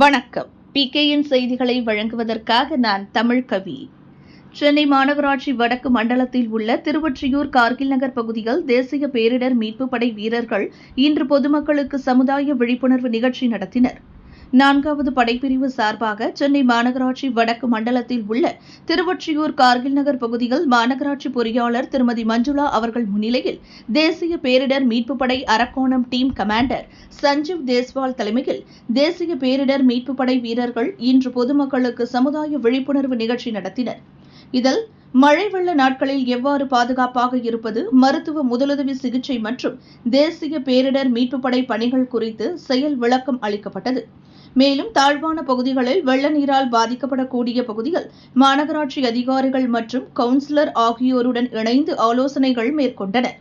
வணக்கம். PKN செய்திகளை வழங்குவதற்காக நான் தமிழ் கவி. சென்னை மாநகராட்சி வடக்கு மண்டலத்தில் உள்ள திருவொற்றியூர் கார்கில் நகர் பகுதியில் தேசிய பேரிடர் மீட்புப் படை வீரர்கள் இன்று பொதுமக்களுக்கு சமுதாய விழிப்புணர்வு நிகழ்ச்சி நடத்தினர். 4வது படைப்பிரிவு சார்பாக சென்னை மாநகராட்சி வடக்கு மண்டலத்தில் உள்ள திருவொற்றியூர் கார்கில் நகர் பகுதியில் மாநகராட்சி பொறியாளர் திருமதி மஞ்சுளா அவர்கள் முன்னிலையில் தேசிய பேரிடர் மீட்புப் படை அரக்கோணம் டீம் கமாண்டர் சஞ்சீவ் தேஸ்வால் தலைமையில் தேசிய பேரிடர் மீட்புப் படை வீரர்கள் இன்று பொதுமக்களுக்கு சமுதாய விழிப்புணர்வு நிகழ்ச்சி நடத்தினர். இதில் மழை வெள்ள நாட்களில் எவ்வாறு பாதுகாப்பாக இருப்பது, மருத்துவ முதலுதவி சிகிச்சை மற்றும் தேசிய பேரிடர் மீட்புப் படை பணிகள் குறித்து செயல் விளக்கம் அளிக்கப்பட்டது. மேலும் தாழ்வான பகுதிகளில் வெள்ள நீரால் பாதிக்கப்படக்கூடிய பகுதிகள் மாநகராட்சி அதிகாரிகள் மற்றும் கவுன்சிலர் ஆகியோருடன் இணைந்து ஆலோசனைகள் மேற்கொண்டனர்.